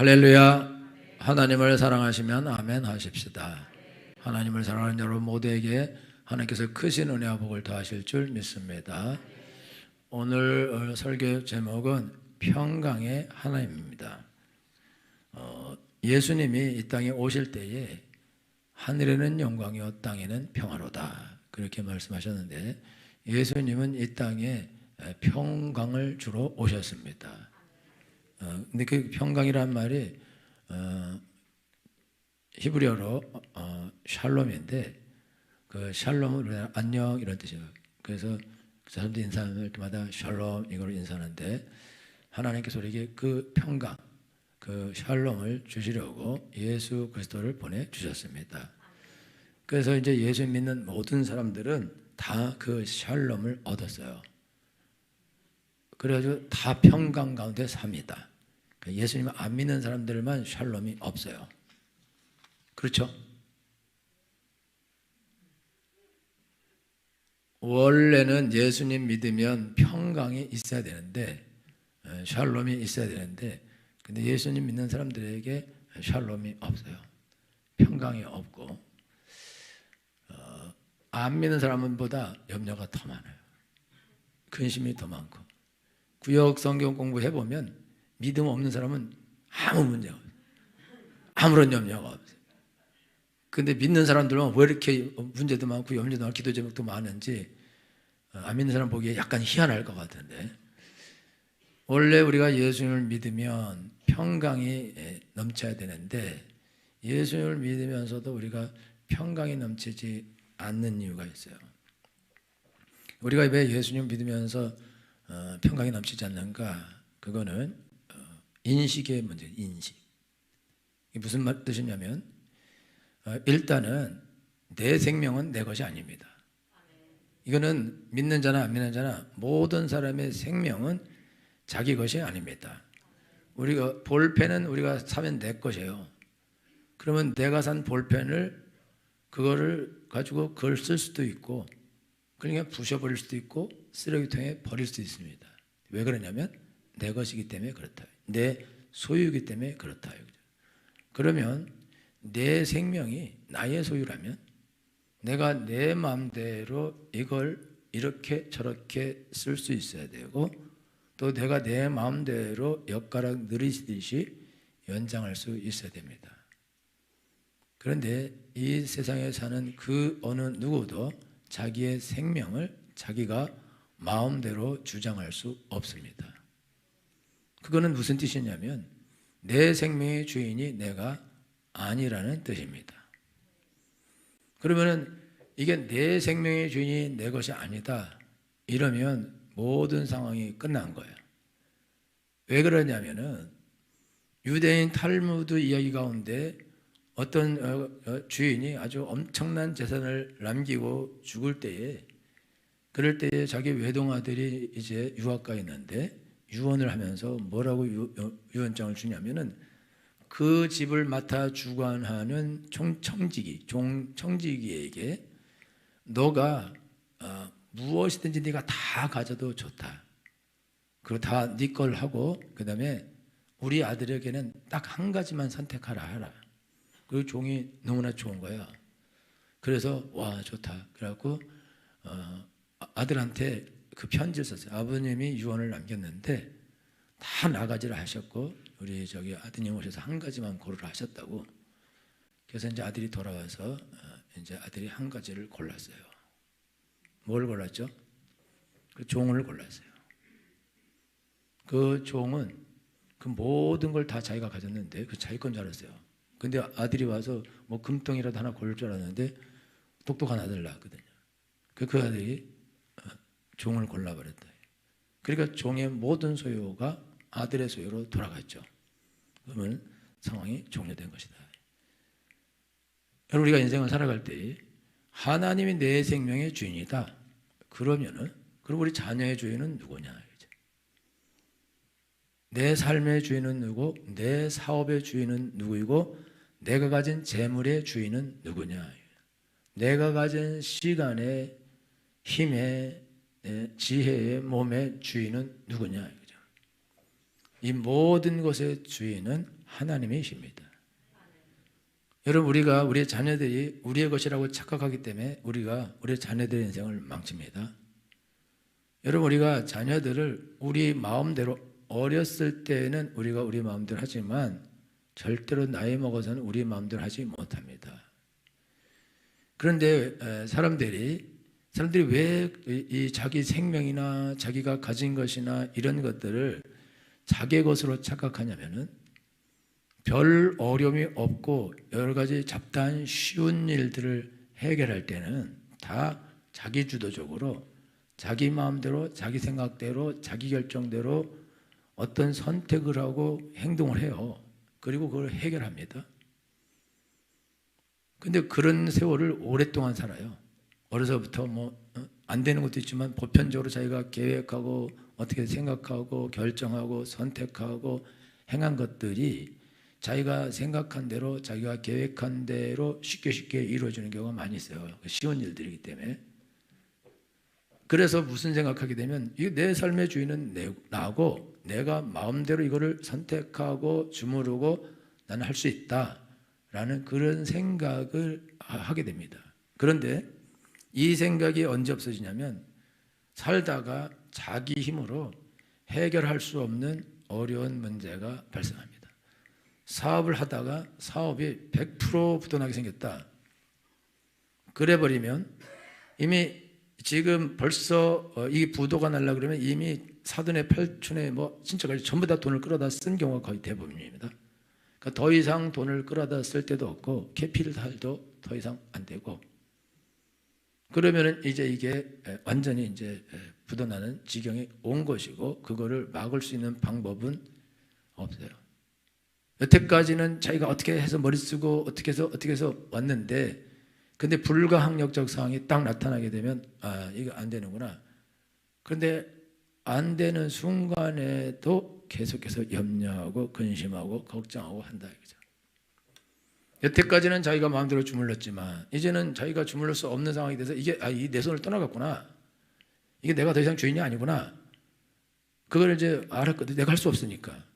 할렐루야. 하나님을 사랑하시면 아멘 하십시다. 하나님을 사랑하는 여러분 모두에게 하나님께서 크신 은혜와 복을 더하실 줄 믿습니다. 오늘 설교 제목은 평강의 하나님입니다. 예수님이 이 땅에 오실 때에 하늘에는 영광이요 땅에는 평화로다 그렇게 말씀하셨는데, 예수님은 이 땅에 평강을 주러 오셨습니다. 근데 그 평강이란 말이 히브리어로 샬롬인데, 그 샬롬은 우리나라 안녕 이런 뜻이에요. 그래서 사람들이 인사할 때마다 샬롬 이걸 인사하는데, 하나님께서 우리에게 그 평강, 그 샬롬을 주시려고 예수 그리스도를 보내주셨습니다. 그래서 이제 예수 믿는 모든 사람들은 다 그 샬롬을 얻었어요. 그래가지고 다 평강 가운데 삽니다. 예수님을 안 믿는 사람들만 샬롬이 없어요. 그렇죠? 원래는 예수님 믿으면 평강이 있어야 되는데, 샬롬이 있어야 되는데, 근데 예수님 믿는 사람들에게 샬롬이 없어요. 평강이 없고, 안 믿는 사람보다 염려가 더 많아요. 근심이 더 많고. 구약 성경 공부해보면 믿음 없는 사람은 아무 문제가 없어요. 아무런 염려가 없어요. 근데 믿는 사람들은 왜 이렇게 문제도 많고 염려도 많고 기도 제목도 많은지 안 믿는 사람 보기에 약간 희한할 것 같은데, 원래 우리가 예수님을 믿으면 평강이 넘쳐야 되는데, 예수님을 믿으면서도 우리가 평강이 넘치지 않는 이유가 있어요. 우리가 왜 예수님을 믿으면서 평강이 넘치지 않는가? 그거는 인식의 문제예요. 인식. 이게 무슨 뜻이냐면, 일단은 내 생명은 내 것이 아닙니다. 이거는 믿는 자나 안 믿는 자나 모든 사람의 생명은 자기 것이 아닙니다. 우리가 볼펜은 우리가 사면 내 것이에요. 그러면 내가 산 볼펜을 그거를 가지고 글 쓸 수도 있고, 그러니까 부셔버릴 수도 있고 쓰레기통에 버릴 수도 있습니다. 왜 그러냐면 내 것이기 때문에 그렇다. 내 소유이기 때문에 그렇다. 그러면 내 생명이 나의 소유라면 내가 내 마음대로 이걸 이렇게 저렇게 쓸 수 있어야 되고, 또 내가 내 마음대로 엿가락 느리듯이 연장할 수 있어야 됩니다. 그런데 이 세상에 사는 그 어느 누구도 자기의 생명을 자기가 마음대로 주장할 수 없습니다. 그거는 무슨 뜻이냐면 내 생명의 주인이 내가 아니라는 뜻입니다. 그러면은 이게 내 생명의 주인이 내 것이 아니다 이러면 모든 상황이 끝난 거예요. 왜 그러냐면은 유대인 탈무드 이야기 가운데 어떤 주인이 아주 엄청난 재산을 남기고 죽을 때에, 그럴 때에 자기 외동아들이 이제 유학가 있는데 유언을 하면서 뭐라고 유언장을 주냐면은, 그 집을 맡아 주관하는 청지기에게 너가 무엇이든지 네가 다 가져도 좋다. 그거 다 네 걸 하고, 그 다음에 우리 아들에게는 딱 한 가지만 선택하라 하라. 그 종이 너무나 좋은 거예요. 그래서 와 좋다. 그래갖고 아들한테 그 편지를 썼어요. 아버님이 유언을 남겼는데 다 나가지를 하셨고 우리 저기 아드님 오셔서 한 가지만 고르라 하셨다고. 그래서 이제 아들이 돌아와서 이제 아들이 한 가지를 골랐어요. 뭘 골랐죠? 그 종을 골랐어요. 그 종은 그 모든 걸 다 자기가 가졌는데 그 자기 건 줄 알았어요. 근데 아들이 와서 뭐 금덩이라도 하나 고를 줄 알았는데 똑똑한 아들 낳았거든요. 그 아들이 종을 골라버렸다. 그러니까 종의 모든 소유가 아들의 소유로 돌아갔죠. 그러면 상황이 종료된 것이다. 여러분, 우리가 인생을 살아갈 때 하나님이 내 생명의 주인이다. 그러면은 그럼 우리 자녀의 주인은 누구냐? 내 삶의 주인은 누구? 내 사업의 주인은 누구이고 내가 가진 재물의 주인은 누구냐? 내가 가진 시간의, 힘의, 지혜의, 몸의 주인은 누구냐? 이 모든 것의 주인은 하나님이십니다. 여러분, 우리가 우리의 자녀들이 우리의 것이라고 착각하기 때문에 우리가 우리의 자녀들의 인생을 망칩니다. 여러분, 우리가 자녀들을 우리 마음대로, 어렸을 때는 우리가 우리 마음대로 하지만 절대로 나이 먹어서는 우리 마음대로 하지 못합니다. 그런데 사람들이 왜 이 자기 생명이나 자기가 가진 것이나 이런 것들을 자기의 것으로 착각하냐면은 별 어려움이 없고 여러 가지 잡다한 쉬운 일들을 해결할 때는 다 자기 주도적으로 자기 마음대로 자기 생각대로 자기 결정대로 어떤 선택을 하고 행동을 해요. 그리고 그걸 해결합니다. 근데 그런 세월을 오랫동안 살아요. 어려서부터 안 되는 것도 있지만 보편적으로 자기가 계획하고 어떻게 생각하고 결정하고 선택하고 행한 것들이 자기가 생각한 대로 자기가 계획한 대로 쉽게 이루어지는 경우가 많이 있어요. 쉬운 일들이기 때문에. 그래서 무슨 생각하게 되면 이 내 삶의 주인은 나고 내가 마음대로 이거를 선택하고 주무르고 나는 할 수 있다라는 그런 생각을 하게 됩니다. 그런데 이 생각이 언제 없어지냐면 살다가 자기 힘으로 해결할 수 없는 어려운 문제가 발생합니다. 사업을 하다가 사업이 100% 부도나게 생겼다. 그래 버리면 이미 지금 벌써 이 부도가 날라 그러면 이미 사돈의 팔촌의 친척까지 전부 다 돈을 끌어다 쓴 경우가 거의 대부분입니다. 그러니까 더 이상 돈을 끌어다 쓸 데도 없고 캐피탈도 더 이상 안 되고, 그러면은 이제 이게 완전히 이제 부도나는 지경에 온 것이고 그거를 막을 수 있는 방법은 없어요. 여태까지는 자기가 어떻게 해서 머리 쓰고 어떻게 해서 왔는데, 근데 불가항력적 상황이 딱 나타나게 되면 이거 안 되는구나. 그런데 안 되는 순간에도 계속해서 염려하고 근심하고 걱정하고 한다 이거죠. 여태까지는 자기가 마음대로 주물렀지만 이제는 자기가 주물릴 수 없는 상황이 돼서 이게 내 손을 떠나갔구나. 이게 내가 더 이상 주인이 아니구나. 그걸 이제 알았거든. 내가 할 수 없으니까.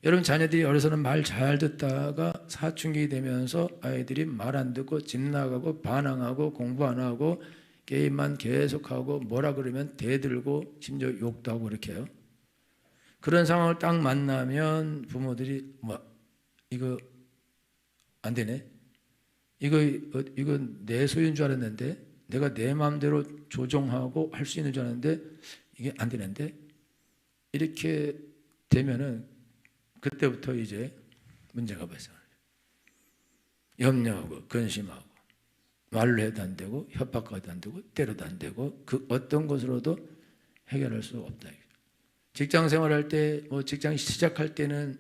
여러분, 자녀들이 어려서는 말 잘 듣다가 사춘기 되면서 아이들이 말 안 듣고 집 나가고 반항하고 공부 안 하고 게임만 계속하고 뭐라 그러면 대들고 심지어 욕도 하고 이렇게 해요. 그런 상황을 딱 만나면 부모들이 이거 안 되네. 이거 내 소유인 줄 알았는데, 내가 내 마음대로 조정하고 할 수 있는 줄 알았는데 이게 안 되는데, 이렇게 되면은 그때부터 이제 문제가 발생해요. 염려하고 근심하고 말로 해도 안 되고 협박해도 안 되고 때려도 안 되고 그 어떤 것으로도 해결할 수 없다. 직장 생활할 때 직장 시작할 때는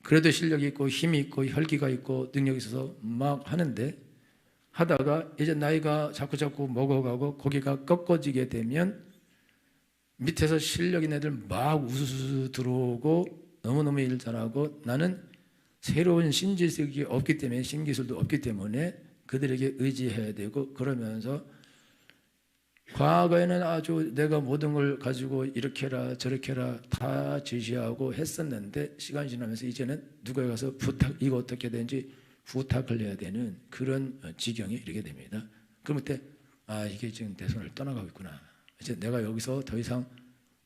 그래도 실력이 있고 힘이 있고 혈기가 있고 능력이 있어서 막 하는데, 하다가 이제 나이가 자꾸 먹어가고 고기가 꺾어지게 되면 밑에서 실력 있는 애들 막 우수수 들어오고 너무너무 일 잘하고, 나는 새로운 신지식이 없기 때문에 신기술도 없기 때문에 그들에게 의지해야 되고, 그러면서 과거에는 아주 내가 모든 걸 가지고 이렇게 해라 저렇게 해라 다 지시하고 했었는데 시간이 지나면서 이제는 누구에 가서 이거 어떻게 되는지 부탁을 해야 되는 그런 지경에 이르게 됩니다. 그럼 그때 이게 지금 내 손을 떠나가고 있구나. 이제 내가 여기서 더 이상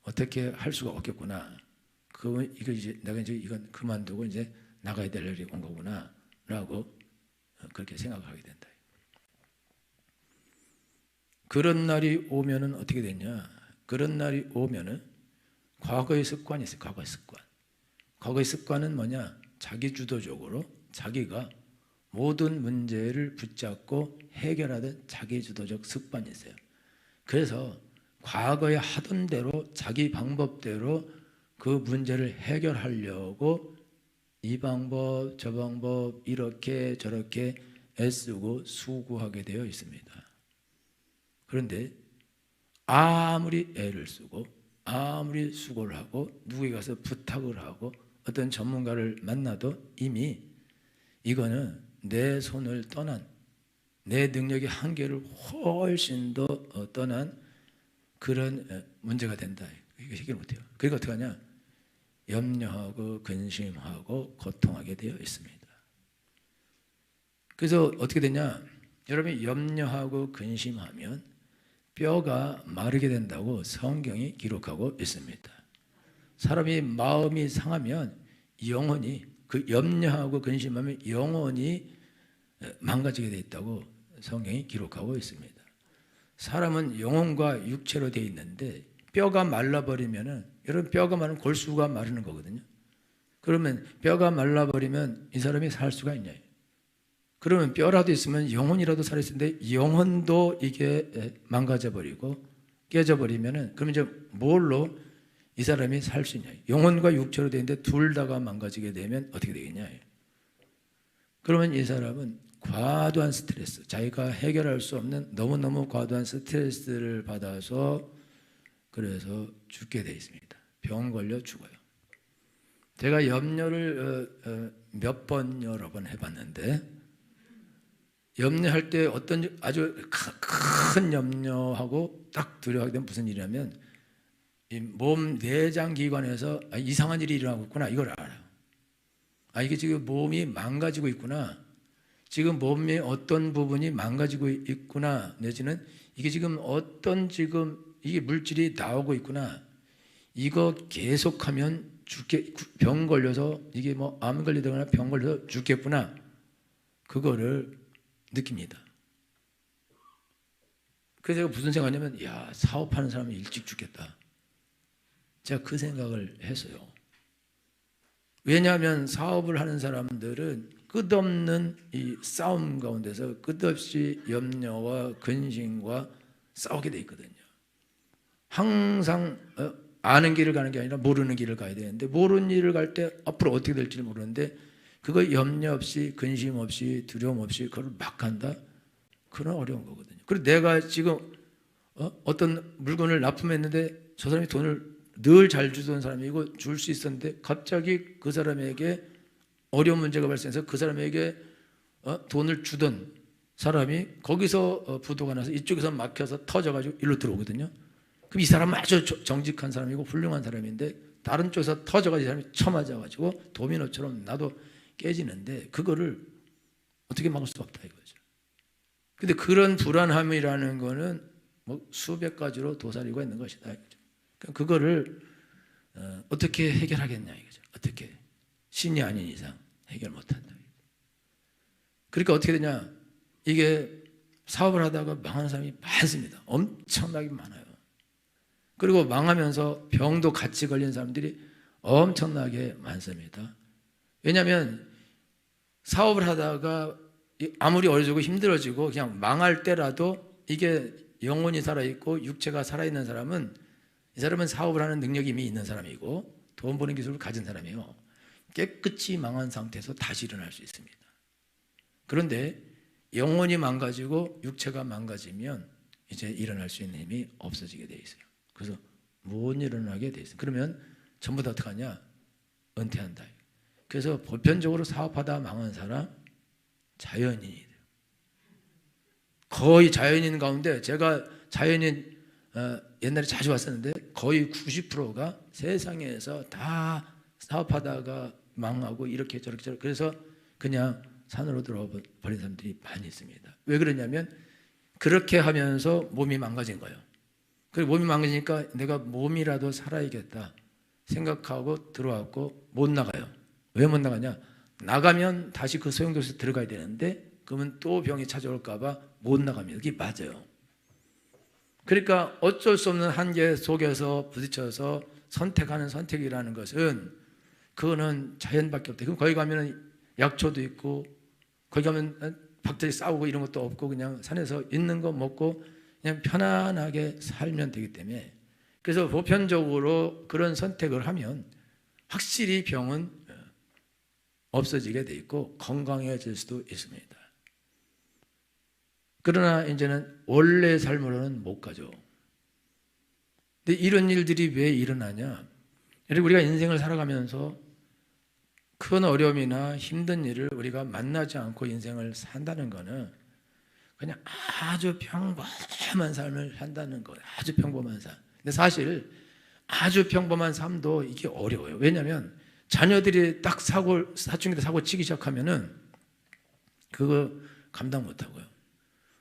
어떻게 할 수가 없겠구나. 이거 이제 내가 이제 이건 그만두고 이제 나가야 될 일이 온 거구나라고 그렇게 생각하게 된다. 그런 날이 오면은 어떻게 되냐? 그런 날이 오면은 과거의 습관이 있어요. 과거의 습관. 과거의 습관은 뭐냐? 자기 주도적으로 자기가 모든 문제를 붙잡고 해결하던 자기 주도적 습관이 있어요. 그래서 과거에 하던 대로 자기 방법대로 그 문제를 해결하려고 이 방법 저 방법 이렇게 저렇게 애쓰고 수고하게 되어 있습니다. 그런데 아무리 애를 쓰고 아무리 수고를 하고 누구에 가서 부탁을 하고 어떤 전문가를 만나도 이미 이거는 내 손을 떠난, 내 능력의 한계를 훨씬 더 떠난 그런 문제가 된다. 이거 해결 못해요. 그러니까 어떻게 하냐? 염려하고 근심하고 고통하게 되어 있습니다. 그래서 어떻게 되냐? 여러분이 염려하고 근심하면 뼈가 마르게 된다고 성경이 기록하고 있습니다. 사람이 마음이 상하면 영혼이, 그 염려하고 근심하면 영혼이 망가지게 되어 있다고 성경이 기록하고 있습니다. 사람은 영혼과 육체로 되어 있는데 뼈가 말라버리면은, 여러분 뼈가 마르면 골수가 마르는 거거든요. 그러면 뼈가 말라버리면 이 사람이 살 수가 있냐? 그러면 뼈라도 있으면 영혼이라도 살아있는데 영혼도 이게 망가져버리고 깨져버리면은, 그러면 이제 뭘로 이 사람이 살 수 있냐? 영혼과 육체로 되어 있는데 둘 다가 망가지게 되면 어떻게 되겠냐? 그러면 이 사람은 과도한 스트레스, 자기가 해결할 수 없는 너무너무 과도한 스트레스를 받아서 그래서 죽게 되어 있습니다. 병 걸려 죽어요. 제가 염려를 몇 번 여러 번 해봤는데, 염려할 때 어떤 아주 큰 염려하고 딱 두려워하게 되면 무슨 일이냐면, 이 몸 내장 기관에서 이상한 일이 일어나고 있구나, 이걸 알아요. 이게 지금 몸이 망가지고 있구나, 지금 몸의 어떤 부분이 망가지고 있구나, 내지는 이게 지금 어떤 이게 물질이 나오고 있구나, 이거 계속하면 병 걸려서 이게 뭐 암 걸리거나 병 걸려서 죽겠구나, 그거를 느낍니다. 그래서 제가 무슨 생각하냐면, 야, 사업하는 사람이 일찍 죽겠다, 제가 그 생각을 했어요. 왜냐하면 사업을 하는 사람들은 끝없는 이 싸움 가운데서 끝없이 염려와 근심과 싸우게 돼 있거든요. 항상 아는 길을 가는 게 아니라 모르는 길을 가야 되는데, 모르는 길을 갈 때 앞으로 어떻게 될지 모르는데 그거 염려 없이 근심 없이 두려움 없이 그걸 막 간다? 그건 어려운 거거든요. 그리고 내가 지금 어떤 물건을 납품했는데 저 사람이 돈을 늘 잘 주던 사람이고 줄 수 있었는데 갑자기 그 사람에게 어려운 문제가 발생해서 그 사람에게 돈을 주던 사람이 거기서 부도가 나서 이쪽에서 막혀서 터져가지고 일로 들어오거든요. 그럼 이 사람은 아주 정직한 사람이고 훌륭한 사람인데 다른 쪽에서 터져가지고 이 사람이 쳐맞아가지고 도미노처럼 나도 깨지는데, 그거를 어떻게 막을 수 없다 이거죠. 근데 그런 불안함이라는 거는 뭐 수백 가지로 도사리고 있는 것이다 이거죠. 그거를 어떻게 해결하겠냐 이거죠. 어떻게, 신이 아닌 이상 해결 못한다. 그러니까 어떻게 되냐, 이게 사업을 하다가 망하는 사람이 많습니다. 엄청나게 많아요. 그리고 망하면서 병도 같이 걸린 사람들이 엄청나게 많습니다. 왜냐하면 사업을 하다가 아무리 어려지고 힘들어지고 그냥 망할 때라도 이게 영혼이 살아있고 육체가 살아있는 사람은, 이 사람은 사업을 하는 능력이 이미 있는 사람이고 돈 버는 기술을 가진 사람이에요. 깨끗이 망한 상태에서 다시 일어날 수 있습니다. 그런데 영혼이 망가지고 육체가 망가지면 이제 일어날 수 있는 힘이 없어지게 돼 있어요. 그래서 못 일어나게 돼 있어요. 그러면 전부 다 어떻게 하냐? 은퇴한다. 그래서 보편적으로 사업하다 망한 사람 자연인이 돼요. 거의 자연인 가운데, 제가 자연인 옛날에 자주 왔었는데 거의 90%가 세상에서 다 사업하다가 망하고 이렇게 저렇게 그래서 그냥 산으로 들어버린 사람들이 많이 있습니다. 왜 그러냐면 그렇게 하면서 몸이 망가진 거예요. 그리고 몸이 망가지니까 내가 몸이라도 살아야겠다 생각하고 들어왔고 못 나가요. 왜 못 나가냐? 나가면 다시 그 소용돌이에 들어가야 되는데 그러면 또 병이 찾아올까 봐 못 나갑니다. 그게 맞아요. 그러니까 어쩔 수 없는 한계 속에서 부딪혀서 선택하는 선택이라는 것은, 그거는 자연밖에 없다. 그럼 거기 가면 약초도 있고 거기 가면 박들이 싸우고 이런 것도 없고 그냥 산에서 있는 거 먹고 그냥 편안하게 살면 되기 때문에, 그래서 보편적으로 그런 선택을 하면 확실히 병은 없어지게 돼 있고 건강해질 수도 있습니다. 그러나 이제는 원래 삶으로는 못 가죠. 근데 이런 일들이 왜 일어나냐? 우리가 인생을 살아가면서 큰 어려움이나 힘든 일을 우리가 만나지 않고 인생을 산다는 거는 그냥 아주 평범한 삶을 산다는 거예요. 아주 평범한 삶. 근데 사실 아주 평범한 삶도 이게 어려워요. 왜냐하면 자녀들이 딱 사춘기 때 사고 치기 시작하면은 그거 감당 못하고요.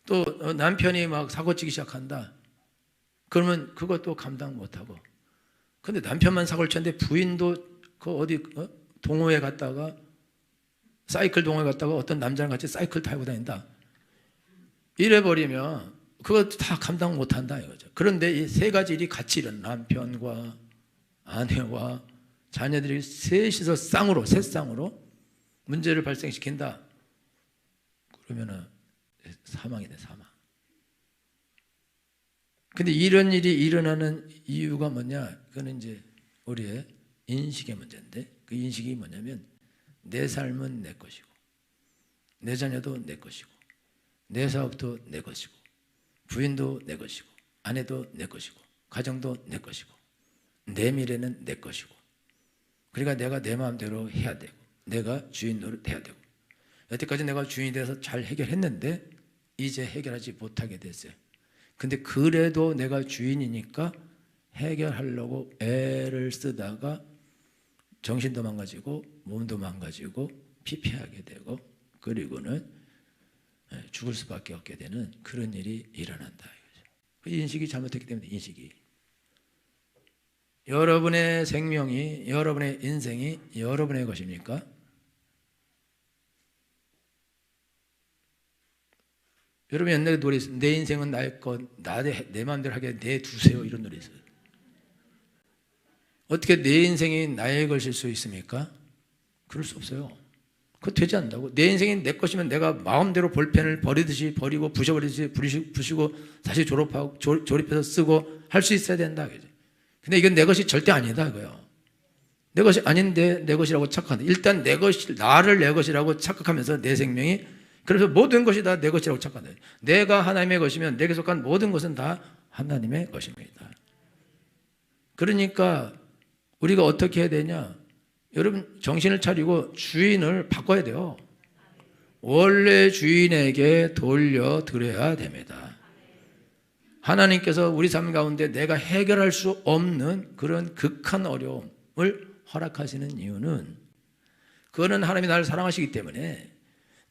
또 남편이 막 사고 치기 시작한다. 그러면 그것도 감당 못하고. 근데 남편만 사고를 쳤는데 부인도 그 어디 동호회 갔다가 사이클 동호회 갔다가 어떤 남자랑 같이 사이클 타고 다닌다. 이래버리면 그거 다 감당 못한다 이거죠. 그런데 이 세 가지 일이 같이 일어나 남편과 아내와 자녀들이 셋이서 새 쌍으로 문제를 발생시킨다. 그러면은 사망이네, 사망. 근데 이런 일이 일어나는 이유가 뭐냐? 그거는 이제 우리의 인식의 문제인데, 그 인식이 뭐냐면 내 삶은 내 것이고 내 자녀도 내 것이고 내 사업도 내 것이고 부인도 내 것이고 아내도 내 것이고 가정도 내 것이고 내 미래는 내 것이고, 그러니까 내가 내 마음대로 해야 되고 내가 주인 노릇해야 되고, 여태까지 내가 주인이 돼서 잘 해결했는데 이제 해결하지 못하게 됐어요. 근데 그래도 내가 주인이니까 해결하려고 애를 쓰다가 정신도 망가지고 몸도 망가지고 피폐하게 되고, 그리고는 죽을 수밖에 없게 되는 그런 일이 일어난다. 그 인식이 잘못했기 때문에. 인식이, 여러분의 생명이, 여러분의 인생이 여러분의 것입니까? 여러분 옛날에 노래 있어요. 내 인생은 나의 것, 내 마음대로 하게 내두세요. 이런 노래 있어요. 어떻게 내 인생이 나의 것일 수 있습니까? 그럴 수 없어요. 그거 되지 않는다고. 내 인생이 내 것이면 내가 마음대로 볼펜을 버리듯이 버리고 부셔버리듯이 부시고 다시 조립해서 쓰고 할 수 있어야 된다. 근데 이건 내 것이 절대 아니다 이거예요. 내 것이 아닌데 내 것이라고 착각한다. 일단 내 것이, 나를 내 것이라고 착각하면서 내 생명이, 그래서 모든 것이 다 내 것이라고 착각한다. 내가 하나님의 것이면 내게 속한 모든 것은 다 하나님의 것입니다. 그러니까 우리가 어떻게 해야 되냐? 여러분 정신을 차리고 주인을 바꿔야 돼요. 원래 주인에게 돌려드려야 됩니다. 하나님께서 우리 삶 가운데 내가 해결할 수 없는 그런 극한 어려움을 허락하시는 이유는, 그거는 하나님이 나를 사랑하시기 때문에,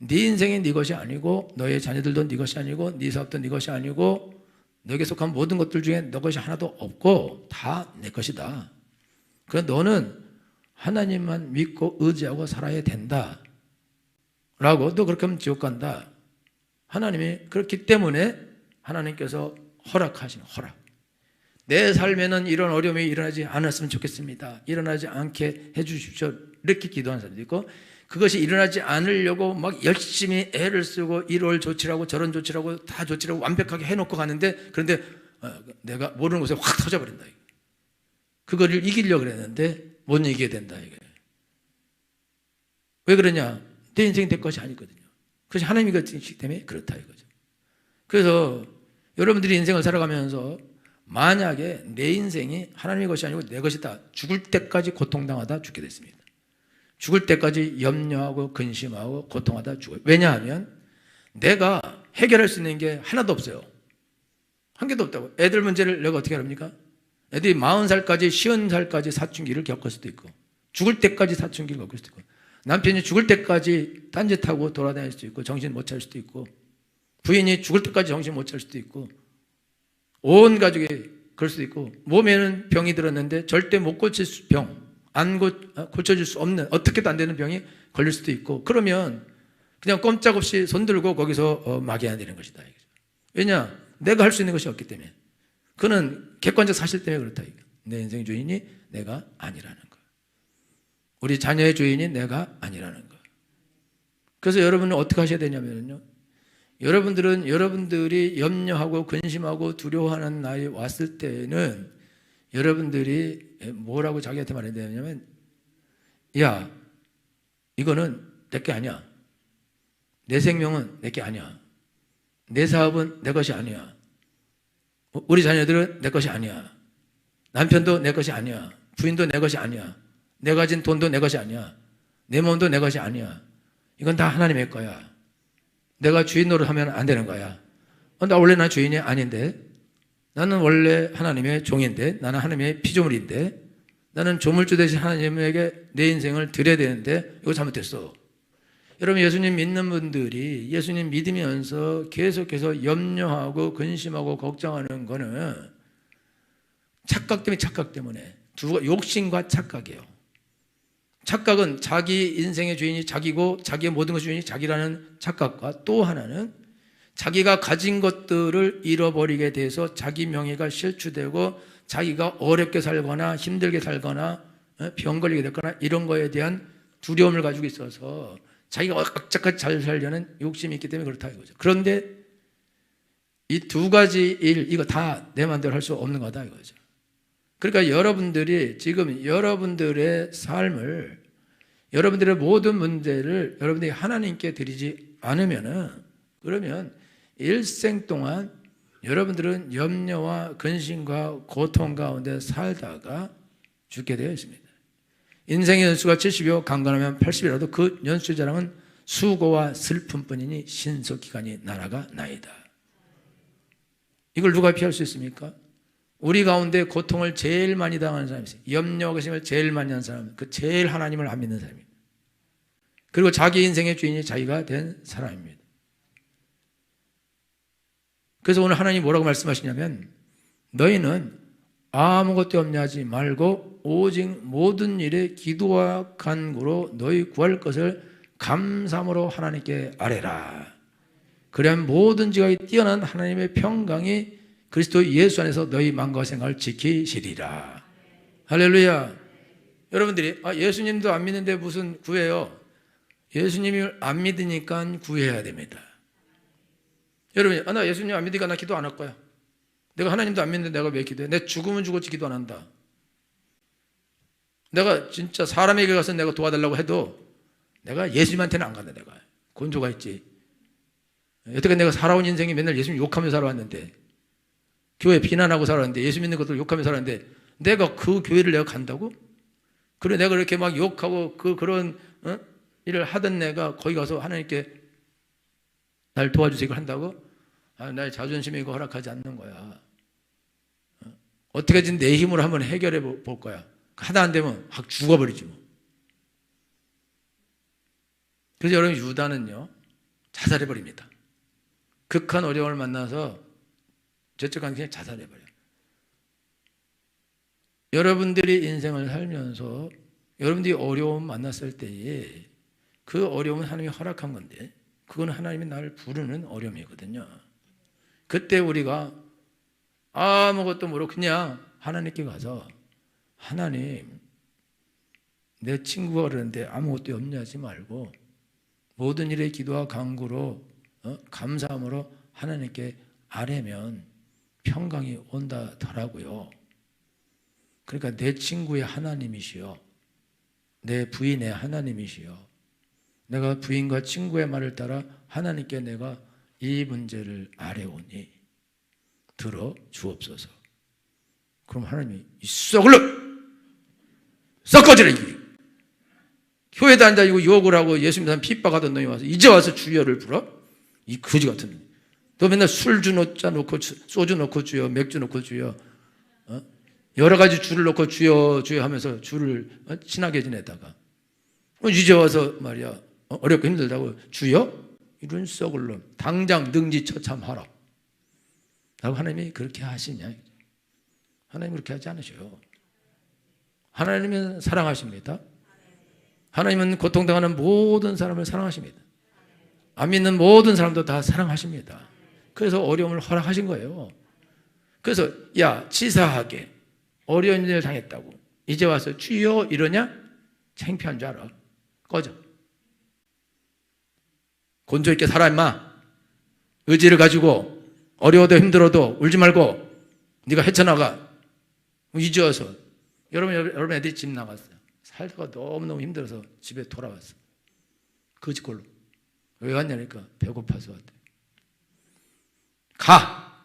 네 인생이 네 것이 아니고 너의 자녀들도 네 것이 아니고 네 사업도 네 것이 아니고 너에게 속한 모든 것들 중에 너 것이 하나도 없고 다 내 것이다. 그러니까 너는 하나님만 믿고 의지하고 살아야 된다 라고. 너 그렇게 하면 지옥 간다. 하나님이 그렇기 때문에 하나님께서 허락하신 허락. 내 삶에는 이런 어려움이 일어나지 않았으면 좋겠습니다. 일어나지 않게 해 주십시오. 이렇게 기도하는 사람도 있고, 그것이 일어나지 않으려고 막 열심히 애를 쓰고 이런 조치라고 저런 조치라고 다 조치라고 완벽하게 해놓고 가는데, 그런데 내가 모르는 곳에 확 터져버린다. 그거를 이기려고 그랬는데 못 이기게 된다. 왜 그러냐? 내 인생이 내 것이 아니거든요. 그것이 하나님의 것이기 때문에 그렇다 이거죠. 그래서 여러분들이 인생을 살아가면서 만약에 내 인생이 하나님의 것이 아니고 내 것이다, 죽을 때까지 고통당하다 죽게 됐습니다. 죽을 때까지 염려하고 근심하고 고통하다 죽어요. 왜냐하면 내가 해결할 수 있는 게 하나도 없어요. 한 개도 없다고. 애들 문제를 내가 어떻게 합니까? 애들이 40살까지 50살까지 사춘기를 겪을 수도 있고, 죽을 때까지 사춘기를 겪을 수도 있고, 남편이 죽을 때까지 딴짓하고 돌아다닐 수도 있고 정신 못 차릴 수도 있고, 부인이 죽을 때까지 정신 못 차릴 수도 있고, 온 가족이 그럴 수도 있고, 몸에는 병이 들었는데 절대 못 고칠 병, 고쳐질 수 없는, 어떻게도 안 되는 병이 걸릴 수도 있고, 그러면 그냥 꼼짝없이 손들고 거기서 막아야 되는 것이다. 왜냐? 내가 할 수 있는 것이 없기 때문에. 그는 객관적 사실 때문에 그렇다. 내 인생의 주인이 내가 아니라는 거. 우리 자녀의 주인이 내가 아니라는 거. 그래서 여러분은 어떻게 하셔야 되냐면요, 여러분들은 여러분들이 염려하고 근심하고 두려워하는 나이 왔을 때는 여러분들이 뭐라고 자기한테 말해야 되냐면, 야, 이거는 내게 아니야. 내 생명은 내게 아니야. 내 사업은 내 것이 아니야. 우리 자녀들은 내 것이 아니야. 남편도 내 것이 아니야. 부인도 내 것이 아니야. 내가 가진 돈도 내 것이 아니야. 내 몸도 내 것이 아니야. 이건 다 하나님의 거야. 내가 주인 노릇하면 안 되는 거야. 나 원래 나 주인이 아닌데, 나는 원래 하나님의 종인데, 나는 하나님의 피조물인데, 나는 조물주 대신 하나님에게 내 인생을 드려야 되는데 이거 잘못됐어. 여러분, 예수님 믿는 분들이 예수님 믿으면서 계속해서 염려하고 근심하고 걱정하는 거는 착각 때문에 욕심과 착각이에요. 착각은 자기 인생의 주인이 자기고 자기의 모든 것의 주인이 자기라는 착각과, 또 하나는 자기가 가진 것들을 잃어버리게 돼서 자기 명예가 실추되고 자기가 어렵게 살거나 힘들게 살거나 병 걸리게 됐거나 이런 거에 대한 두려움을 가지고 있어서 자기가 악착같이 잘 살려는 욕심이 있기 때문에 그렇다 이거죠. 그런데 이 두 가지 일, 이거 다 내 마음대로 할 수 없는 거다 이거죠. 그러니까 여러분들이 지금 여러분들의 삶을, 여러분들의 모든 문제를 여러분들이 하나님께 드리지 않으면은, 그러면 일생 동안 여러분들은 염려와 근심과 고통 가운데 살다가 죽게 되어 있습니다. 인생의 연수가 70이요 강건하면 80이라도 그 연수의 자랑은 수고와 슬픔뿐이니 신속기간이 날아가 나이다. 이걸 누가 피할 수 있습니까? 우리 가운데 고통을 제일 많이 당하는 사람이 있어요. 염려와 근심을 제일 많이 하는 사람은 그 제일 하나님을 안 믿는 사람입니다. 그리고 자기 인생의 주인이 자기가 된 사람입니다. 그래서 오늘 하나님이 뭐라고 말씀하시냐면, 너희는 아무것도 염려하지 말고 오직 모든 일에 기도와 간구로 너희 구할 것을 감사함으로 하나님께 아뢰라. 그래야만 모든 지각이 뛰어난 하나님의 평강이 그리스도 예수 안에서 너희 마음과 생각을 지키시리라. 할렐루야. 여러분들이 예수님도 안 믿는데 무슨 구해요? 예수님을 안 믿으니까 구해야 됩니다. 여러분이 나 예수님 안 믿으니까 나 기도 안 할 거야. 내가 하나님도 안 믿는데 내가 왜 기도해? 내 죽으면 죽었지 기도 안 한다. 내가 진짜 사람에게 가서 내가 도와달라고 해도 내가 예수님한테는 안 간다. 내가 곤조가 있지. 여태까지 내가 살아온 인생이 맨날 예수님 욕하며 살아왔는데, 교회 비난하고 살았는데, 예수 믿는 것들 욕하며 살았는데, 내가 그 교회를 내가 간다고? 그래 내가 그렇게 막 욕하고 그런 일을 하던 내가 거기 가서 하나님께 날 도와주세요 이걸 한다고? 나의 자존심이 이거 허락하지 않는 거야. 어떻게든 내 힘으로 한번 해결해 볼 거야. 하다 안 되면 확 죽어버리지 뭐. 그래서 여러분, 유다는요 자살해버립니다. 극한 어려움을 만나서 죄책감 그냥 자살해버려요. 여러분들이 인생을 살면서 여러분들이 어려움 만났을 때에 그 어려움은 하나님이 허락한 건데, 그건 하나님이 나를 부르는 어려움이거든요. 그때 우리가 아무것도 모르고 그냥 하나님께 가서, 하나님, 내 친구가 그러는데 아무것도 염려하지 말고 모든 일에 기도와 간구로 감사함으로 하나님께 아뢰면 평강이 온다더라고요. 그러니까 내 친구의 하나님이시여, 내 부인의 하나님이시여, 내가 부인과 친구의 말을 따라 하나님께 내가 이 문제를 아뢰오니 들어 주옵소서. 그럼 하나님이 이 썩을 놈! 썩 꺼지라! 교회도 앉아 이거 욕을 하고 예수 믿는 사람 핍박하던 놈이 와서 이제 와서 주여를 불어? 이 거지 같은 놈. 너 맨날 술 자 놓고 소주 놓고 주여, 맥주 놓고 주여, 여러 가지 주를 놓고 주여 주여 하면서 주를 친하게 지내다가 이제 와서 말이야 어렵고 힘들다고 주여? 이런 썩을 놈, 당장 능지처참하라 라고 하나님이 그렇게 하시냐? 하나님은 그렇게 하지 않으셔요. 하나님은 사랑하십니다. 하나님은 고통당하는 모든 사람을 사랑하십니다. 안 믿는 모든 사람도 다 사랑하십니다. 그래서 어려움을 허락하신 거예요. 그래서 야, 치사하게 어려운 일을 당했다고 이제 와서 주여 이러냐? 창피한 줄 알아. 꺼져. 곤조 있게 살아 임마. 의지를 가지고 어려워도 힘들어도 울지 말고 네가 헤쳐나가. 이제 와서 여러분 애들이 집 나갔어요. 살다가 너무너무 힘들어서 집에 돌아왔어. 그 집골로. 왜 왔냐니까 배고파서 왔대. 가!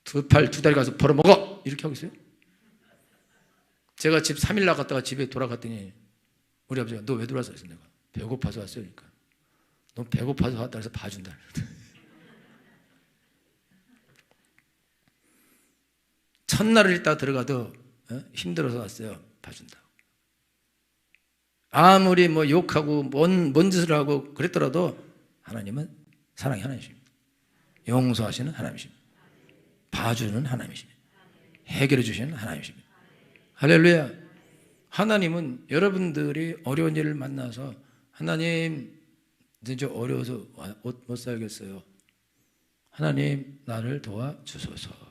두 다리 가서 벌어먹어! 이렇게 하고 있어요. 제가 집 3일 나갔다가 집에 돌아갔더니 우리 아버지가 너 왜 들어왔어? 그래서 내가 배고파서 왔어요. 그러니까 너 배고파서 왔다 그래서 봐준다. 첫날을 있다 들어가도 힘들어서 왔어요. 봐준다고. 아무리 뭐 욕하고 뭔 짓을 하고 그랬더라도 하나님은 사랑의 하나님이십니다. 용서하시는 하나님이십니다. 봐주는 하나님이십니다. 해결해 주시는 하나님이십니다. 할렐루야. 하나님은 여러분들이 어려운 일을 만나서 하나님 이제 어려워서 못 살겠어요. 하나님 나를 도와주소서.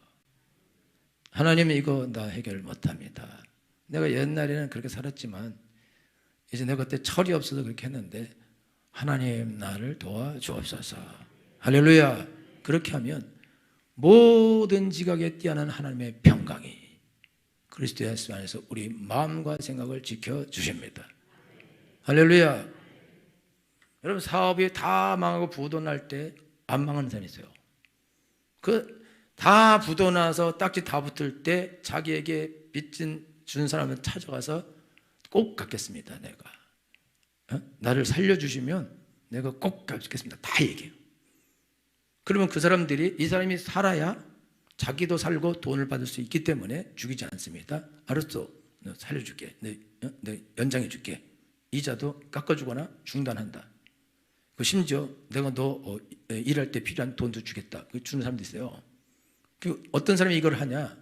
하나님 이거 나 해결 못합니다. 내가 옛날에는 그렇게 살았지만 이제 내가 그때 철이 없어서 그렇게 했는데 하나님 나를 도와주옵소서. 할렐루야. 그렇게 하면 모든 지각에 뛰어난 하나님의 평강이 그리스도 예수 안에서 우리 마음과 생각을 지켜주십니다. 할렐루야. 여러분 사업이 다 망하고 부도 날 때 안 망하는 사람이 있어요. 그 다 부도 나서 딱지 다 붙을 때 자기에게 빚진 준 사람을 찾아가서 꼭 갚겠습니다. 내가 나를 살려주시면 내가 꼭 갚겠습니다. 다 얘기해요. 그러면 그 사람들이 이 사람이 살아야 자기도 살고 돈을 받을 수 있기 때문에 죽이지 않습니다. 알았어, 너 살려줄게. 내 연장해줄게. 이자도 깎아주거나 중단한다. 그 심지어 내가 너 일할 때 필요한 돈도 주겠다. 주는 사람도 있어요. 그 어떤 사람이 이걸 하냐?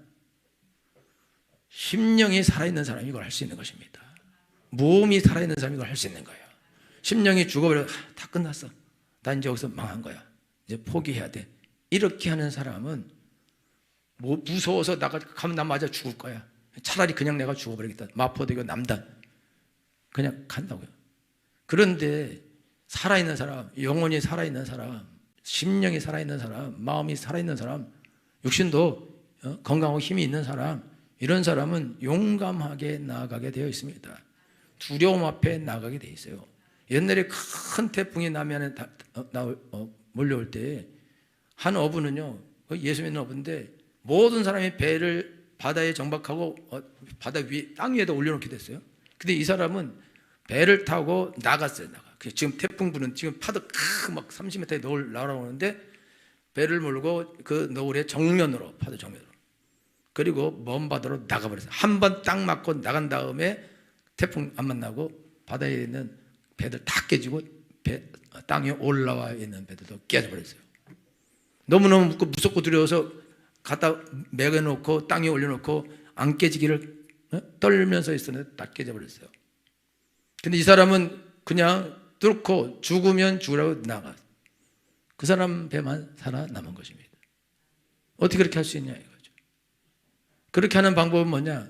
심령이 살아있는 사람이 이걸 할 수 있는 것입니다. 몸이 살아있는 사람이 이걸 할 수 있는 거예요. 심령이 죽어버려. 다 끝났어. 나 이제 여기서 망한 거야. 이제 포기해야 돼. 이렇게 하는 사람은 뭐 무서워서 가면 나 맞아 죽을 거야. 차라리 그냥 내가 죽어버리겠다. 마포대교 남단 그냥 간다고요. 그런데 살아있는 사람, 영혼이 살아있는 사람, 심령이 살아있는 사람, 마음이 살아있는 사람, 육신도 건강하고 힘이 있는 사람, 이런 사람은 용감하게 나아가게 되어 있습니다. 두려움 앞에 나아가게 되어 있어요. 옛날에 큰 태풍이 남해안에 몰려올 때 한 어부는요, 예수 믿는 어부인데 모든 사람이 배를 바다에 정박하고 바다 위에 땅 위에다 올려놓게 됐어요. 근데 이 사람은 배를 타고 나갔어요. 지금 태풍 부는 지금 파도 막 30m에 너울 날아오는데 배를 몰고 그 너울의 정면으로, 파도 정면으로, 그리고 먼 바다로 나가버렸어요. 한 번 딱 맞고 나간 다음에 태풍 안 만나고 바다에 있는 배들 다 깨지고 땅에 올라와 있는 배들도 깨져버렸어요. 너무너무 무섭고 두려워서 갖다 매겨놓고 땅에 올려놓고 안 깨지기를 떨면서 있었는데 다 깨져버렸어요. 근데 이 사람은 그냥 뚫고 죽으면 죽으라고 나가. 그 사람 배만 살아남은 것입니다. 어떻게 그렇게 할 수 있냐 이거죠. 그렇게 하는 방법은 뭐냐?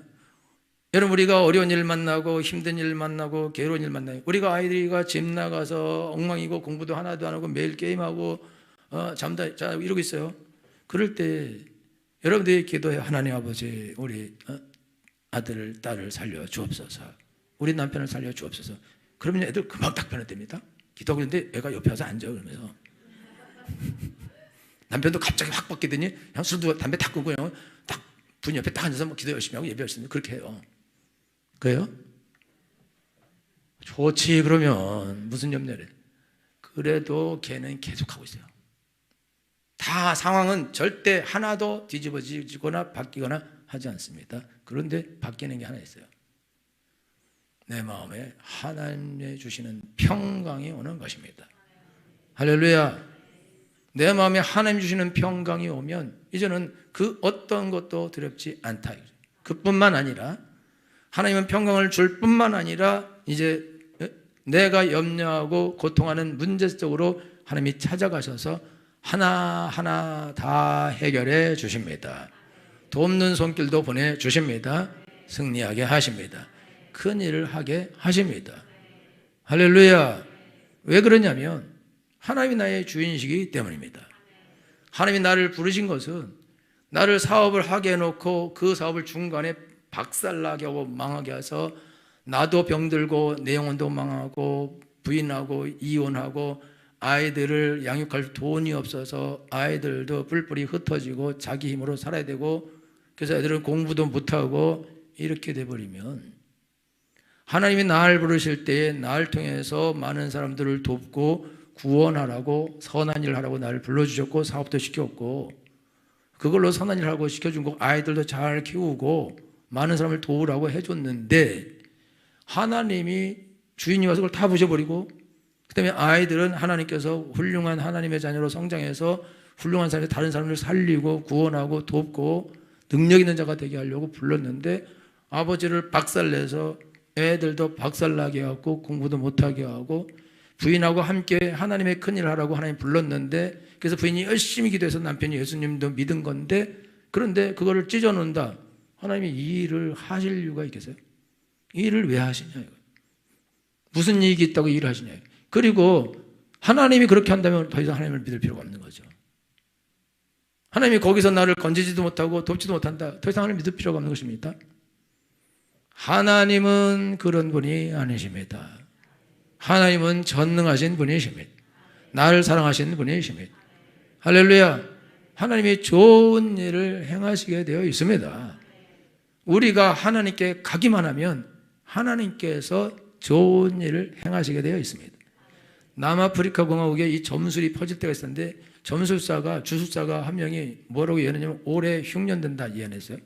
여러분 우리가 어려운 일 만나고 힘든 일 만나고 괴로운 일 만나요. 우리가 아이들이가 집 나가서 엉망이고 공부도 하나도 안 하고 매일 게임하고 잠도 자 이러고 있어요. 그럴 때 여러분들이 기도해요. 하나님 아버지 우리 아들을 딸을 살려 주옵소서. 우리 남편을 살려 주옵소서. 그러면 애들 금방 딱 변화됩니다. 기도하고 있는데 애가 옆에 와서 앉아 그러면서 남편도 갑자기 확 바뀌더니 그냥 술도 담배 탁 끄고 그냥 딱 부인 옆에 딱 앉아서 뭐 기도 열심히 하고 예배 열심히 하고 그렇게 해요. 그래요? 좋지. 그러면 무슨 염려래? 그래도 걔는 계속하고 있어요. 다 상황은 절대 하나도 뒤집어지거나 바뀌거나 하지 않습니다. 그런데 바뀌는 게 하나 있어요. 내 마음에 하나님의 주시는 평강이 오는 것입니다. 할렐루야. 내 마음에 하나님 주시는 평강이 오면 이제는 그 어떤 것도 두렵지 않다. 그뿐만 아니라 하나님은 평강을 줄 뿐만 아니라 이제 내가 염려하고 고통하는 문제 속으로 하나님이 찾아가셔서 하나하나 다 해결해 주십니다. 돕는 손길도 보내주십니다. 승리하게 하십니다. 큰 일을 하게 하십니다. 할렐루야. 왜 그러냐면 하나님이 나의 주인이시기 때문입니다. 하나님이 나를 부르신 것은 나를 사업을 하게 해놓고 그 사업을 중간에 박살나게 하고 망하게 해서 나도 병들고 내 영혼도 망하고 부인하고 이혼하고 아이들을 양육할 돈이 없어서 아이들도 뿔뿔이 흩어지고 자기 힘으로 살아야 되고 그래서 애들은 공부도 못하고 이렇게 돼버리면 하나님이 나를 부르실 때에 나를 통해서 많은 사람들을 돕고 구원하라고 선한 일을 하라고 나를 불러주셨고 사업도 시켰고 그걸로 선한 일을 하고 시켜준 거, 아이들도 잘 키우고 많은 사람을 도우라고 해줬는데 하나님이 주인이 와서 그걸 다 부셔버리고, 그 다음에 아이들은 하나님께서 훌륭한 하나님의 자녀로 성장해서 훌륭한 사람이 다른 사람을 살리고 구원하고 돕고 능력 있는 자가 되게 하려고 불렀는데 아버지를 박살내서 애들도 박살나게 하고 공부도 못하게 하고, 부인하고 함께 하나님의 큰일을 하라고 하나님 불렀는데, 그래서 부인이 열심히 기도해서 남편이 예수님도 믿은 건데, 그런데 그거를 찢어놓는다. 하나님이 이 일을 하실 이유가 있겠어요? 이 일을 왜 하시냐? 무슨 이익이 있다고 이 일을 하시냐? 그리고 하나님이 그렇게 한다면 더 이상 하나님을 믿을 필요가 없는 거죠. 하나님이 거기서 나를 건지지도 못하고 돕지도 못한다. 더 이상 하나님을 믿을 필요가 없는 것입니다. 하나님은 그런 분이 아니십니다. 하나님은 전능하신 분이십니다. 나를 사랑하시는 분이십니다. 할렐루야. 하나님이 좋은 일을 행하시게 되어 있습니다. 우리가 하나님께 가기만 하면 하나님께서 좋은 일을 행하시게 되어 있습니다. 남아프리카 공화국에 이 점술이 퍼질 때가 있었는데, 주술사가 한 명이 뭐라고 예언했냐면 올해 흉년 된다 예언했어요.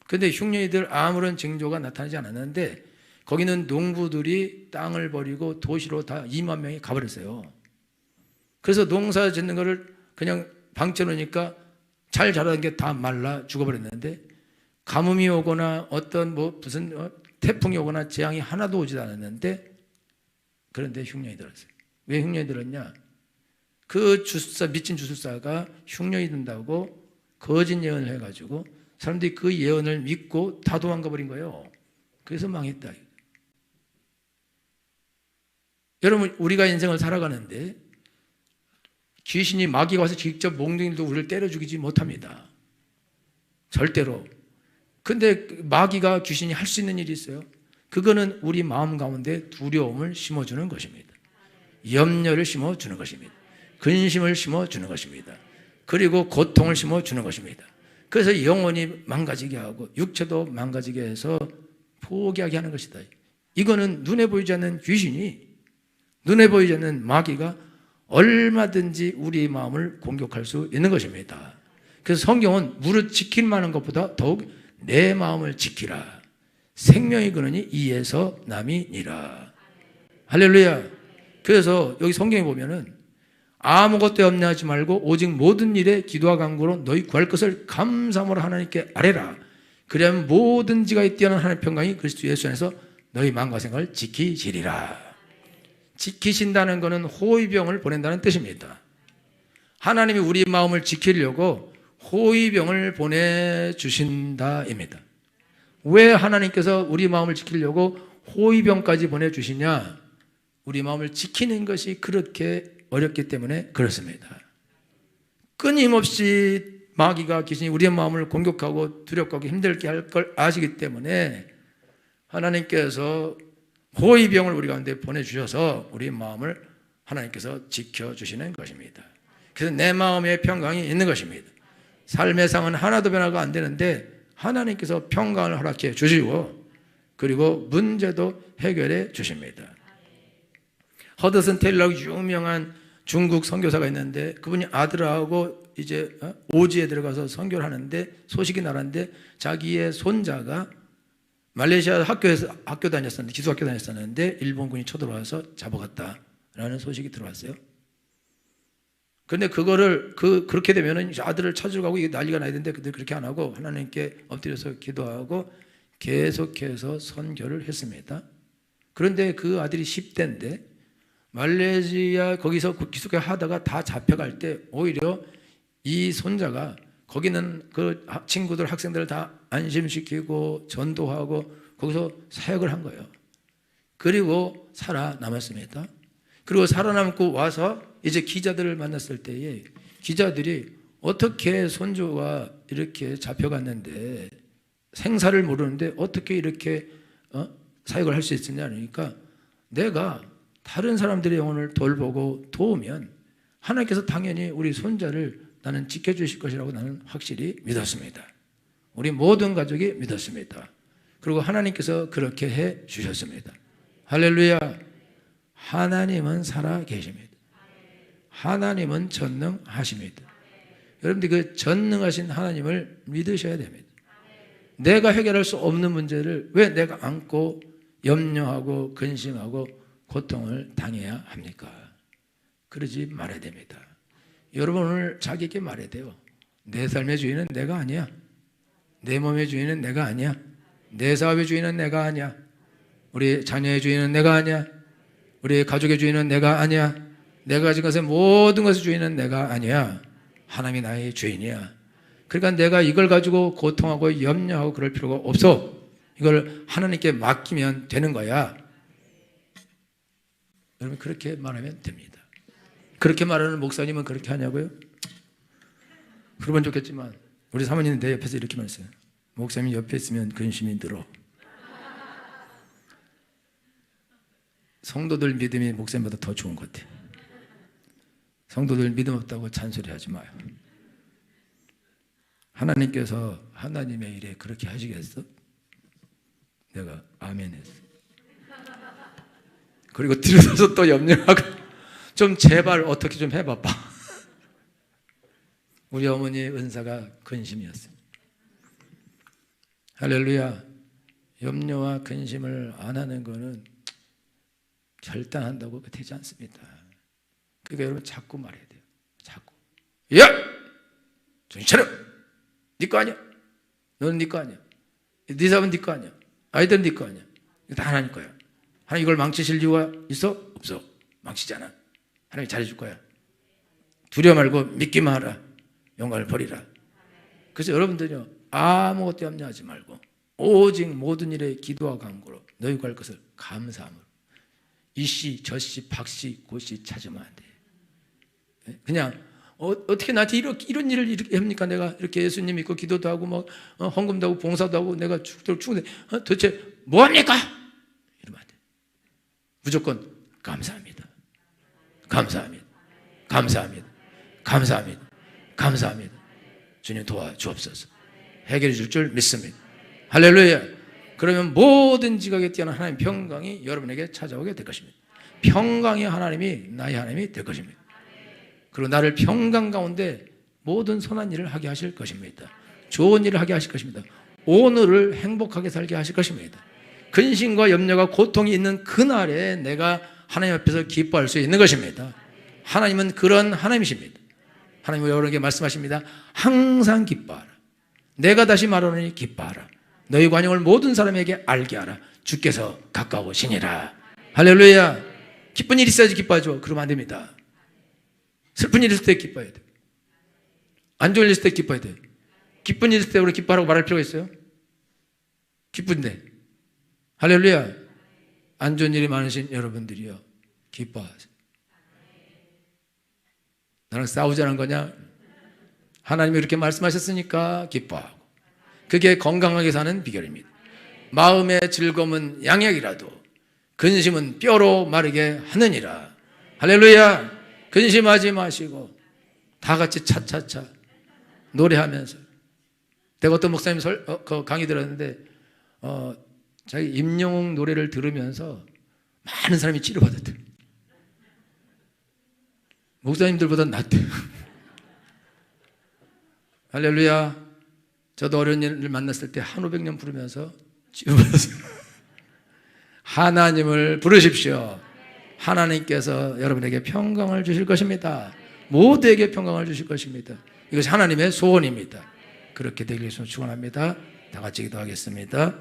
그런데 흉년이들 아무런 징조가 나타나지 않았는데 거기는 농부들이 땅을 버리고 도시로 다 2만 명이 가버렸어요. 그래서 농사 짓는 거를 그냥 방쳐 놓으니까 잘 자라는 게 다 말라 죽어버렸는데, 가뭄이 오거나 어떤 무슨 태풍이 오거나 재앙이 하나도 오지 않았는데, 그런데 흉년이 들었어요. 왜 흉년이 들었냐? 그 미친 주술사가 흉년이 든다고 거짓 예언을 해가지고 사람들이 그 예언을 믿고 다 도망가 버린 거예요. 그래서 망했다. 여러분, 우리가 인생을 살아가는데 귀신이, 마귀가 와서 직접 몽둥이도 우리를 때려 죽이지 못합니다. 절대로. 근데 마귀가, 귀신이 할 수 있는 일이 있어요. 그거는 우리 마음 가운데 두려움을 심어주는 것입니다. 염려를 심어주는 것입니다. 근심을 심어주는 것입니다. 그리고 고통을 심어주는 것입니다. 그래서 영혼이 망가지게 하고 육체도 망가지게 해서 포기하게 하는 것이다. 이거는 눈에 보이지 않는 귀신이, 눈에 보이지 않는 마귀가 얼마든지 우리 마음을 공격할 수 있는 것입니다. 그래서 성경은 무릇 지킬 만한 것보다 더욱 내 마음을 지키라. 생명이 그러니 이에서 남이니라. 할렐루야. 그래서 여기 성경에 보면은 아무것도 염려하지 말고 오직 모든 일에 기도와 간구로 너희 구할 것을 감사함으로 하나님께 아뢰라. 그리하면 모든지가 뛰어난 하나님의 평강이 그리스도 예수 안에서 너희 마음과 생각을 지키시리라. 지키신다는 것은 호위병을 보낸다는 뜻입니다. 하나님이 우리 마음을 지키려고 호위병을 보내주신다입니다. 왜 하나님께서 우리 마음을 지키려고 호위병까지 보내주시냐? 우리 마음을 지키는 것이 그렇게 어렵기 때문에 그렇습니다. 끊임없이 마귀가, 귀신이 우리의 마음을 공격하고 두렵고 힘들게 할 걸 아시기 때문에 하나님께서 호위병을 우리 가운데 보내주셔서 우리 마음을 하나님께서 지켜주시는 것입니다. 그래서 내 마음에 평강이 있는 것입니다. 삶의 상은 하나도 변화가 안 되는데 하나님께서 평강을 허락해 주시고, 그리고 문제도 해결해 주십니다. 허드슨 테일러, 유명한 중국 선교사가 있는데, 그분이 아들하고 이제 오지에 들어가서 선교를 하는데 소식이 나왔는데, 자기의 손자가 말레이시아 학교 다녔었는데, 기숙학교 다녔었는데 일본군이 쳐들어와서 잡아갔다라는 소식이 들어왔어요. 그런데 그거를 그렇게 되면은 아들을 찾으러 가고 이게 난리가 나야 되는데 그들 그렇게 안 하고 하나님께 엎드려서 기도하고 계속해서 선교를 했습니다. 그런데 그 아들이 10대인데 말레이시아 거기서 기숙회 하다가 다 잡혀갈 때 오히려 이 손자가 거기는 그 친구들, 학생들을 다 안심시키고 전도하고 거기서 사역을 한 거예요. 그리고 살아남았습니다. 그리고 살아남고 와서 이제 기자들을 만났을 때에 기자들이 어떻게 손주가 이렇게 잡혀갔는데 생사를 모르는데 어떻게 이렇게 사역을 할 수 있었냐 그러니까, 내가 다른 사람들의 영혼을 돌보고 도우면 하나님께서 당연히 우리 손자를 나는 지켜주실 것이라고 나는 확실히 믿었습니다. 우리 모든 가족이 믿었습니다. 그리고 하나님께서 그렇게 해 주셨습니다. 할렐루야. 하나님은 살아 계십니다. 하나님은 전능하십니다. 여러분들이 그 전능하신 하나님을 믿으셔야 됩니다. 내가 해결할 수 없는 문제를 왜 내가 안고 염려하고 근심하고 고통을 당해야 합니까? 그러지 말아야 됩니다. 여러분 오늘 자기에게 말해야 돼요. 내 삶의 주인은 내가 아니야. 내 몸의 주인은 내가 아니야. 내 사업의 주인은 내가 아니야. 우리 자녀의 주인은 내가 아니야. 우리 가족의 주인은 내가 아니야. 내가 가진 것의 모든 것의 주인은 내가 아니야. 하나님이 나의 주인이야. 그러니까 내가 이걸 가지고 고통하고 염려하고 그럴 필요가 없어. 이걸 하나님께 맡기면 되는 거야. 여러분 그렇게 말하면 됩니다. 그렇게 말하는 목사님은 그렇게 하냐고요? 그러면 좋겠지만 우리 사모님은 내 옆에서 이렇게 말했어요. 목사님 옆에 있으면 근심이 늘어. 성도들 믿음이 목사님보다 더 좋은 것 같아요. 성도들 믿음 없다고 잔소리하지 마요. 하나님께서 하나님의 일에 그렇게 하시겠어? 내가 아멘 했어. 그리고 들어서 또 염려하고 좀 제발 어떻게 좀 해봐봐. 우리 어머니의 은사가 근심이었어요. 할렐루야. 염려와 근심을 안 하는 거는 결단한다고 되지 않습니다. 그러니까 여러분 자꾸 말해야 돼요. 자꾸. 야! 정신 차려! 네 거 아니야. 너는 네 거 아니야. 네 사업은 네 거 아니야. 아이들은 네 거 아니야. 이거 다 하나님 거야. 하나님 이걸 망치실 이유가 있어? 없어. 망치잖아. 하나님 잘해줄 거야. 두려워 말고 믿기만 하라. 영광을 버리라. 그래서 여러분들요 아무것도 염려하지 말고 오직 모든 일에 기도와 간구로 너희 구할 것을 감사함으로 이씨 저씨 박씨 고씨 찾으면 안 돼. 그냥 어떻게 나한테 이런 일을 이렇게 합니까? 내가 이렇게 예수님 믿고 기도도 하고 뭐 헌금도 하고 봉사도 하고 내가 죽는데 도대체 뭐합니까? 이러면 안 돼. 무조건 감사합니다. 감사합니다. 감사합니다. 감사합니다. 감사합니다. 주님 도와주옵소서. 해결해 줄 줄 믿습니다. 할렐루야. 그러면 모든 지각에 뛰어난 하나님 평강이 여러분에게 찾아오게 될 것입니다. 평강의 하나님이 나의 하나님이 될 것입니다. 그리고 나를 평강 가운데 모든 선한 일을 하게 하실 것입니다. 좋은 일을 하게 하실 것입니다. 오늘을 행복하게 살게 하실 것입니다. 근심과 염려가 고통이 있는 그날에 내가 하나님 앞에서 기뻐할 수 있는 것입니다. 하나님은 그런 하나님이십니다. 하나님은 여러분에게 말씀하십니다. 항상 기뻐하라. 내가 다시 말하노니 기뻐하라. 너희 관용을 모든 사람에게 알게 하라. 주께서 가까우시니라. 할렐루야. 기쁜 일이 있어야지 기뻐하죠. 그러면 안 됩니다. 슬픈 일 있을 때 기뻐해야 돼. 안 좋은 일 있을 때 기뻐해야 돼. 기쁜 일 있을 때 우리 기뻐하라고 말할 필요가 있어요? 기쁜데. 할렐루야. 안 좋은 일이 많으신 여러분들이요 기뻐하세요. 나랑 싸우자는 거냐? 하나님이 이렇게 말씀하셨으니까 기뻐하고. 그게 건강하게 사는 비결입니다. 마음의 즐거움은 양약이라도 근심은 뼈로 마르게 하느니라. 할렐루야. 근심하지 마시고 다 같이 차차차 노래하면서. 내가 어떤 목사님 강의 들었는데 자기 임영웅 노래를 들으면서 많은 사람이 치료받았대요. 목사님들보다 낫대요. 할렐루야. 저도 어려운 일을 만났을 때 한 500년 부르면서 치유받았어요. 하나님을 부르십시오. 하나님께서 여러분에게 평강을 주실 것입니다. 모두에게 평강을 주실 것입니다. 이것이 하나님의 소원입니다. 그렇게 되길 축원합니다. 다 같이 기도하겠습니다.